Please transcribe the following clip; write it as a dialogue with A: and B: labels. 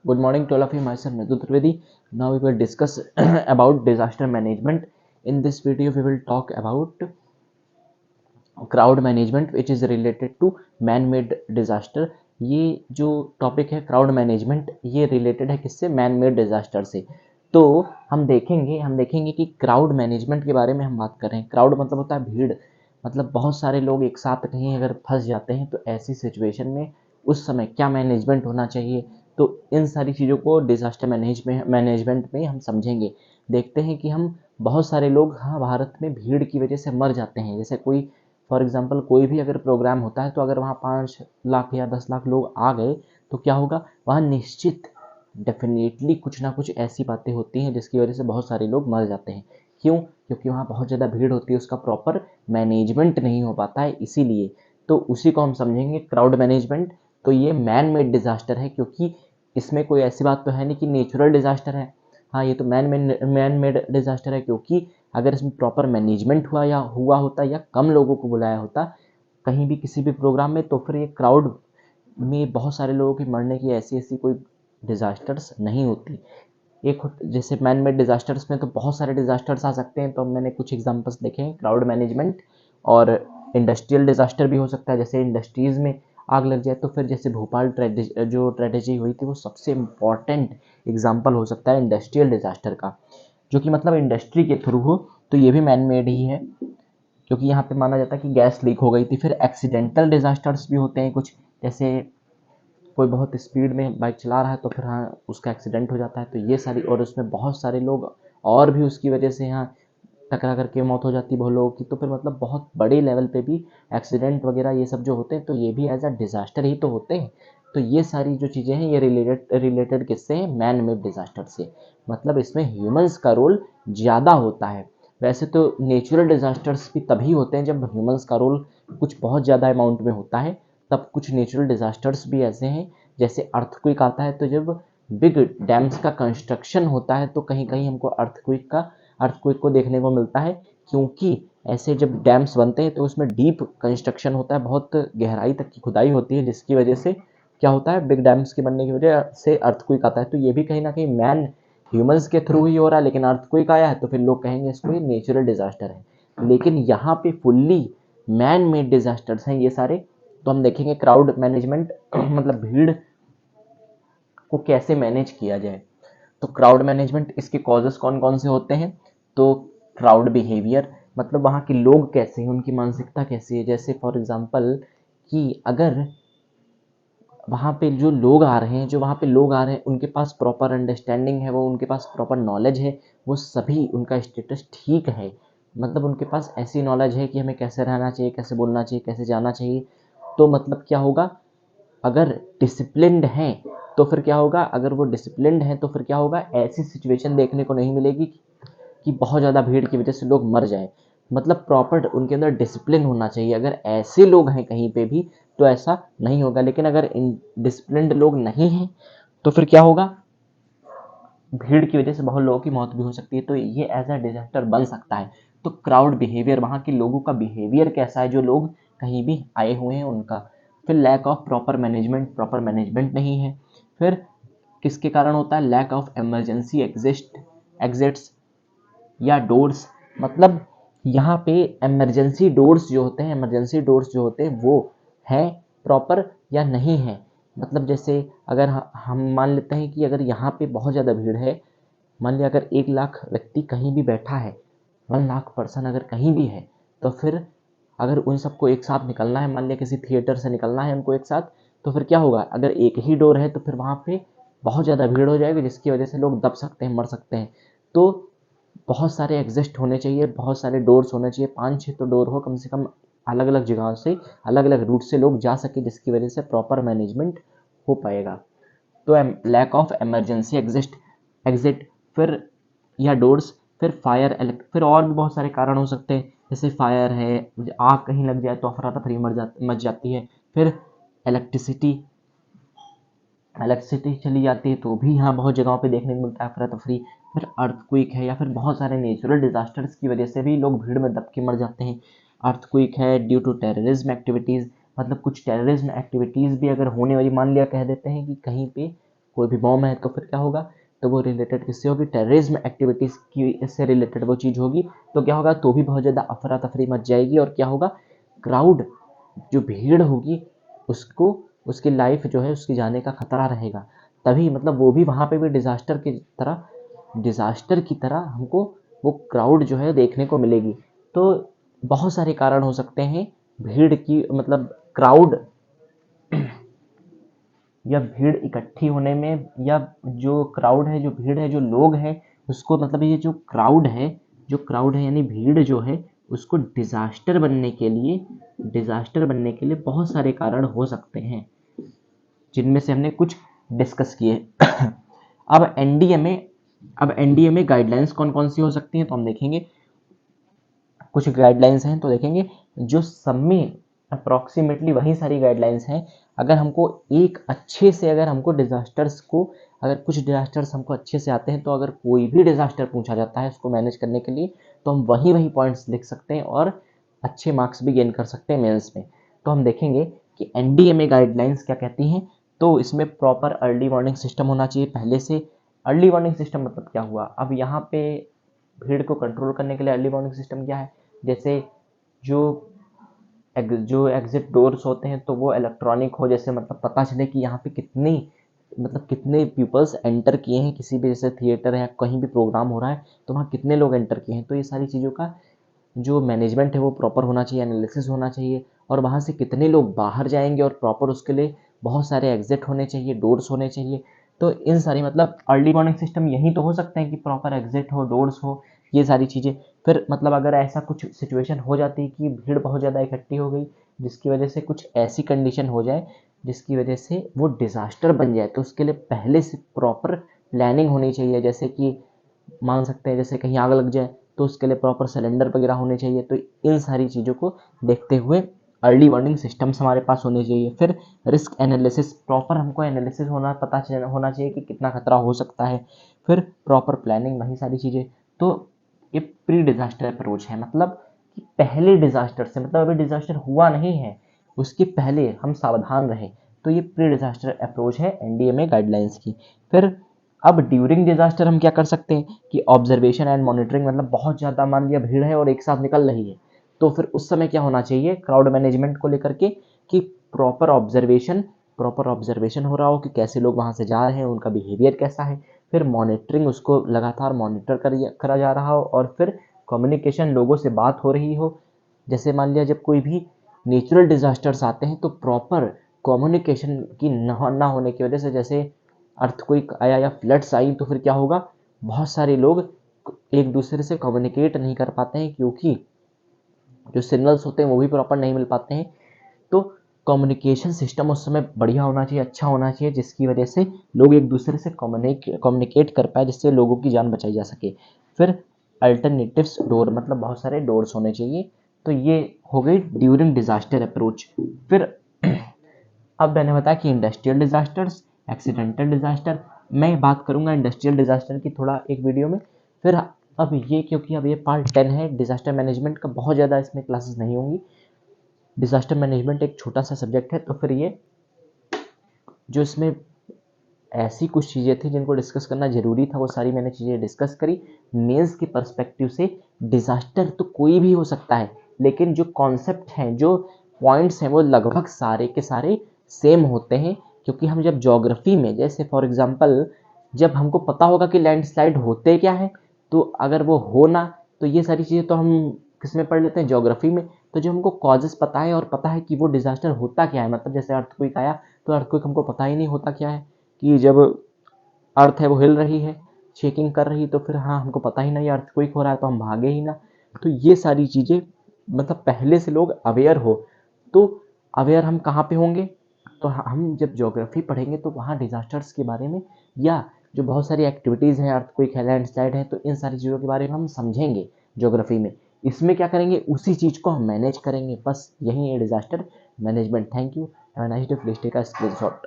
A: Good morning to all of you. Myself Madhu Trivedi. Now we will discuss about disaster management. In this video, we will talk about crowd management which is related to man made disaster. ये जो topic है crowd management, ये related है किससे? Man made disaster से। तो हम देखेंगे कि क्राउड मैनेजमेंट के बारे में हम बात कर रहे हैं। क्राउड मतलब होता है भीड़, मतलब बहुत सारे लोग एक साथ कहीं अगर फंस जाते हैं तो ऐसी सिचुएशन में उस समय क्या मैनेजमेंट होना चाहिए। तो इन सारी चीज़ों को डिजास्टर मैनेजमेंट में हम समझेंगे। देखते हैं कि हम बहुत सारे लोग भारत में भीड़ की वजह से मर जाते हैं। जैसे कोई फॉर एग्जांपल कोई भी अगर प्रोग्राम होता है तो अगर वहाँ 5 लाख या 10 लाख लोग आ गए तो क्या होगा, वहाँ निश्चित डेफिनेटली कुछ ना कुछ ऐसी बातें होती हैं जिसकी वजह से बहुत सारे लोग मर जाते हैं। क्यों? क्योंकि वहाँ बहुत ज़्यादा भीड़ होती है, उसका प्रॉपर मैनेजमेंट नहीं हो पाता है, इसीलिए। तो उसी को हम समझेंगे क्राउड मैनेजमेंट। तो ये मैन मेड डिजास्टर है, क्योंकि इसमें कोई ऐसी बात तो है नहीं कि नेचुरल डिजास्टर है। हाँ, ये तो मैन मेड डिजास्टर है, क्योंकि अगर इसमें प्रॉपर मैनेजमेंट हुआ होता या कम लोगों को बुलाया होता कहीं भी किसी भी प्रोग्राम में, तो फिर ये क्राउड में बहुत सारे लोगों के मरने की ऐसी ऐसी कोई डिजास्टर्स नहीं होती। एक जैसे मैन मेड डिजास्टर्स में तो बहुत सारे डिजास्टर्स आ सकते हैं, तो मैंने कुछ एग्जांपल्स देखे हैं क्राउड मैनेजमेंट। और इंडस्ट्रियल डिजास्टर भी हो सकता है, जैसे इंडस्ट्रीज में आग लग जाए तो फिर जैसे भोपाल जो ट्रेजेडी हुई थी वो सबसे इम्पॉर्टेंट एग्जाम्पल हो सकता है इंडस्ट्रियल डिजास्टर का, जो कि मतलब इंडस्ट्री के थ्रू हो। तो ये भी मैन मेड ही है, क्योंकि यहाँ पे माना जाता है कि गैस लीक हो गई थी। फिर एक्सीडेंटल डिजास्टर्स भी होते हैं कुछ, जैसे कोई बहुत स्पीड में बाइक चला रहा है तो फिर उसका एक्सीडेंट हो जाता है, तो ये सारी, और उसमें बहुत सारे लोग और भी उसकी वजह से टकरा करके मौत हो जाती है बहुत लोगों की। तो फिर मतलब बहुत बड़े लेवल पे भी एक्सीडेंट वगैरह ये सब जो होते हैं तो ये भी एज अ डिजास्टर ही तो होते हैं। तो ये सारी जो चीज़ें हैं ये रिलेटेड किससे हैं? मैन मेड डिजास्टर से। मतलब इसमें ह्यूमंस का रोल ज़्यादा होता है। वैसे तो नेचुरल डिजास्टर्स भी तभी होते हैं जब ह्यूमंस का रोल कुछ बहुत ज़्यादा अमाउंट में होता है। तब कुछ नेचुरल डिजास्टर्स भी ऐसे हैं, जैसे अर्थक्वेक आता है, तो जब बिग डैम्स का कंस्ट्रक्शन होता है तो कहीं कहीं हमको अर्थक्वेक को देखने को मिलता है, क्योंकि ऐसे जब डैम्स बनते हैं तो उसमें डीप कंस्ट्रक्शन होता है, बहुत गहराई तक की खुदाई होती है, जिसकी वजह से क्या होता है, बिग डैम्स के बनने की वजह से अर्थक्वेक आता है। तो ये भी कहीं ना कहीं मैन ह्यूमंस के थ्रू ही हो रहा है, लेकिन अर्थक्वेक आया है तो फिर लोग कहेंगे इसको ये नेचुरल डिजास्टर है। लेकिन यहाँ पे फुल्ली मैन मेड डिजास्टर्स हैं ये सारे। तो हम देखेंगे क्राउड मैनेजमेंट मतलब भीड़ को कैसे मैनेज किया जाए। तो क्राउड मैनेजमेंट, इसके कॉजेस कौन कौन से होते हैं? तो क्राउड बिहेवियर, मतलब वहाँ के लोग कैसे हैं, उनकी मानसिकता कैसी है। जैसे फॉर एग्जांपल कि अगर वहाँ पे जो लोग आ रहे हैं, उनके पास प्रॉपर अंडरस्टैंडिंग है, वो उनके पास प्रॉपर नॉलेज है, वो सभी उनका स्टेटस ठीक है, मतलब उनके पास ऐसी नॉलेज है कि हमें कैसे रहना चाहिए, कैसे बोलना चाहिए, कैसे जाना चाहिए। तो मतलब क्या होगा, अगर डिसिप्लिन्ड हैं तो फिर क्या होगा, अगर वो डिसिप्लिन्ड हैं तो फिर क्या होगा, ऐसी सिचुएशन देखने को नहीं मिलेगी कि बहुत ज़्यादा भीड़ की वजह से लोग मर जाएं। मतलब प्रॉपर उनके अंदर डिसिप्लिन होना चाहिए। अगर ऐसे लोग हैं कहीं पे भी तो ऐसा नहीं होगा। लेकिन अगर इन डिसिप्लिन्ड लोग नहीं हैं तो फिर क्या होगा, भीड़ की वजह से बहुत लोगों की मौत भी हो सकती है। तो ये एज अ डिजास्टर बन सकता है। तो क्राउड बिहेवियर, वहाँ के लोगों का बिहेवियर कैसा है, जो लोग कहीं भी आए हुए हैं उनका। फिर लैक ऑफ प्रॉपर मैनेजमेंट नहीं है। फिर किसके कारण होता है? लैक ऑफ इमरजेंसी एग्जिट्स या डोर्स, मतलब यहाँ पे इमरजेंसी डोर्स जो होते हैं वो हैं प्रॉपर या नहीं है। मतलब जैसे अगर हम मान लेते हैं कि अगर यहाँ पे बहुत ज़्यादा भीड़ है, मान लिया अगर 1 लाख व्यक्ति कहीं भी बैठा है, 1 लाख पर्सन अगर कहीं भी है, तो फिर अगर उन सबको एक साथ निकलना है, मान लिया किसी थिएटर से निकलना है उनको एक साथ, तो फिर क्या होगा, अगर एक ही डोर है तो फिर वहाँ पे बहुत ज़्यादा भीड़ हो जाएगी, जिसकी वजह से लोग दब सकते हैं, मर सकते हैं। तो बहुत सारे एग्जिस्ट होने चाहिए, बहुत सारे डोर्स होने चाहिए, 5-6 तो डोर हो कम से कम, अलग अलग जगहों से, अलग अलग रूट से लोग जा सके, जिसकी वजह से प्रॉपर मैनेजमेंट हो पाएगा। तो लैक ऑफ इमरजेंसी एग्जिट, फिर या डोर्स, फिर और भी बहुत सारे कारण हो सकते हैं, जैसे फायर है, आग कहीं लग जाए तो अफरा तफरी मच जाती है। फिर इलेक्ट्रिसिटी इलेक्ट्रिसिटी चली जाती है तो भी यहाँ बहुत जगहों पे देखने को मिलता है अफरा तफरी। फिर अर्थक्वेक है, या फिर बहुत सारे नेचुरल डिजास्टर्स की वजह से भी लोग भीड़ में दब के मर जाते हैं। अर्थक्वेक है ड्यू टू टेररिज्म एक्टिविटीज़, मतलब कुछ टेररिज्म एक्टिविटीज़ भी अगर होने वाली, मान लिया कह देते हैं कि कहीं पे कोई भी बॉम्ब है तो फिर क्या होगा, तो वो रिलेटेड किससे होगी, टेररिज्म एक्टिविटीज़ की इससे रिलेटेड वो चीज़ होगी, तो क्या होगा, तो भी बहुत ज़्यादा अफरा तफरी मच जाएगी और क्या होगा, क्राउड जो भीड़ होगी उसको, उसकी लाइफ जो है उसकी जाने का खतरा रहेगा। तभी मतलब वो भी वहाँ पे भी डिज़ास्टर की तरह हमको वो क्राउड जो है देखने को मिलेगी। तो बहुत सारे कारण हो सकते हैं भीड़ की, मतलब क्राउड या भीड़ इकट्ठी होने में, या जो क्राउड है, जो भीड़ है, जो लोग हैं उसको, मतलब ये जो क्राउड है यानी भीड़ जो है उसको डिजास्टर बनने के लिए बहुत सारे कारण हो सकते हैं, जिनमें से हमने कुछ डिस्कस किए। अब एनडीए में गाइडलाइंस कौन कौन सी हो सकती हैं, तो हम देखेंगे कुछ गाइडलाइंस हैं, तो देखेंगे जो सब में अप्रॉक्सीमेटली वही सारी गाइडलाइंस हैं। अगर हमको एक अच्छे से, अगर हमको डिजास्टर्स को, अगर कुछ डिजास्टर्स हमको अच्छे से आते हैं, तो अगर कोई भी डिजास्टर पूछा जाता है उसको मैनेज करने के लिए, तो हम वही पॉइंट्स लिख सकते हैं और अच्छे मार्क्स भी गेन कर सकते हैं मेंस में। तो हम देखेंगे कि एनडीए में गाइडलाइंस क्या कहती हैं। तो इसमें प्रॉपर अर्ली वार्निंग सिस्टम होना चाहिए पहले से। अर्ली वार्निंग सिस्टम मतलब क्या हुआ, अब यहाँ पे भीड़ को कंट्रोल करने के लिए अर्ली वार्निंग सिस्टम क्या है, जैसे जो एग्जिट डोर्स होते हैं तो वो इलेक्ट्रॉनिक हो, जैसे मतलब पता चले कि यहाँ पे कितने पीपल्स एंटर किए हैं, किसी भी जैसे थिएटर है, कहीं भी प्रोग्राम हो रहा है तो वहाँ कितने लोग एंटर किए हैं। तो ये सारी चीज़ों का जो मैनेजमेंट है वो प्रॉपर होना चाहिए, एनालिसिस होना चाहिए, और वहाँ से कितने लोग बाहर जाएंगे और प्रॉपर उसके लिए बहुत सारे एग्जिट होने चाहिए, डोर्स होने चाहिए। तो इन सारी, मतलब अर्ली वार्निंग सिस्टम यही तो हो सकते हैं कि प्रॉपर एग्जिट हो, डोर्स हो, ये सारी चीज़ें। फिर मतलब अगर ऐसा कुछ सिचुएशन हो जाती है कि भीड़ बहुत ज़्यादा इकट्ठी हो गई, जिसकी वजह से कुछ ऐसी कंडीशन हो जाए जिसकी वजह से वो डिज़ास्टर बन जाए, तो उसके लिए पहले से प्रॉपर प्लानिंग होनी चाहिए। जैसे कि मान सकते हैं जैसे कहीं आग लग जाए तो उसके लिए प्रॉपर सिलेंडर वगैरह होने चाहिए। तो इन सारी चीज़ों को देखते हुए अर्ली वार्निंग सिस्टम्स हमारे पास होने चाहिए। फिर रिस्क एनालिसिस, प्रॉपर हमको एनालिसिस होना चाहिए कि कितना खतरा हो सकता है। फिर प्रॉपर प्लानिंग, वही सारी चीज़ें। तो ये प्री डिजास्टर अप्रोच है, मतलब कि पहले डिजास्टर से, मतलब अभी डिजास्टर हुआ नहीं है उसके पहले हम सावधान रहे, तो ये प्री डिजास्टर अप्रोच है एनडीए में गाइडलाइंस की। फिर अब ड्यूरिंग डिजास्टर हम क्या कर सकते हैं कि ऑब्जर्वेशन एंड मॉनिटरिंग, मतलब बहुत ज़्यादा मान लिया भीड़ है और एक साथ निकल रही है, तो फिर उस समय क्या होना चाहिए क्राउड मैनेजमेंट को लेकर के, कि प्रॉपर ऑब्जर्वेशन हो रहा हो कि कैसे लोग वहाँ से जा रहे हैं, उनका बिहेवियर कैसा है। फिर मॉनिटरिंग, उसको लगातार मॉनिटर करा जा रहा हो, और फिर कम्युनिकेशन, लोगों से बात हो रही हो। जैसे मान लिया जब कोई भी नेचुरल डिजास्टर्स आते हैं तो प्रॉपर कम्युनिकेशन की ना होने की वजह से, जैसे अर्थक्वेक आया या फ्लड्स आई, तो फिर क्या होगा, बहुत सारे लोग एक दूसरे से कम्युनिकेट नहीं कर पाते हैं, क्योंकि जो सिग्नल्स होते हैं वो भी प्रॉपर नहीं मिल पाते हैं। तो कम्युनिकेशन सिस्टम उस समय बढ़िया होना चाहिए, अच्छा होना चाहिए, जिसकी वजह से लोग एक दूसरे से कम्युनिकेट कर पाए, जिससे लोगों की जान बचाई जा सके। फिर अल्टरनेटिव्स डोर, मतलब बहुत सारे डोर्स होने चाहिए। तो ये हो गई ड्यूरिंग डिजास्टर अप्रोच। फिर अब मैंने बताया कि इंडस्ट्रियल डिजास्टर्स, एक्सीडेंटल डिजास्टर, मैं बात करूंगा इंडस्ट्रियल डिजास्टर की थोड़ा एक वीडियो में। फिर अब ये, क्योंकि अब ये पार्ट 10 है, डिजास्टर मैनेजमेंट का बहुत ज़्यादा इसमें क्लासेस नहीं होंगी, डिजास्टर मैनेजमेंट एक छोटा सा सब्जेक्ट है, तो फिर ये जो इसमें ऐसी कुछ चीज़ें थी जिनको डिस्कस करना जरूरी था, वो सारी मैंने चीज़ें डिस्कस करी। मेंस के पर्सपेक्टिव से डिजास्टर तो कोई भी हो सकता है, लेकिन जो कॉन्सेप्ट हैं, जो पॉइंट्स हैं, वो लगभग सारे के सारे सेम होते हैं। क्योंकि हम जब ज्योग्राफी में, जैसे फॉर एग्जांपल, जब हमको पता होगा कि लैंडस्लाइड होते क्या है, तो अगर वो हो ना, तो ये सारी चीज़ें तो हम किस में पढ़ लेते हैं, ज्योग्राफी में। तो जो हमको कॉजेस पता है और पता है कि वो डिजास्टर होता क्या है, मतलब जैसे अर्थक्वेक आया तो अर्थक्वेक हमको पता ही नहीं होता क्या है, कि जब अर्थ है वो हिल रही है, शेकिंग कर रही, तो फिर हाँ हमको पता ही नहीं अर्थक्वेक हो रहा है, तो हम भागे ही ना। तो ये सारी चीज़ें, मतलब पहले से लोग अवेयर हो। तो अवेयर हम कहाँ पे होंगे, तो हम जब ज्योग्राफी पढ़ेंगे तो वहाँ डिजास्टर्स के बारे में, या जो बहुत सारी एक्टिविटीज़ हैं, अर्थक्वेक है, लैंडस्लाइड है, तो इन सारी चीज़ों के बारे में हम समझेंगे ज्योग्राफी में। इसमें क्या करेंगे, उसी चीज़ को हम मैनेज करेंगे। बस यही है disaster management. Thank you, have a nice day, please take a screenshot.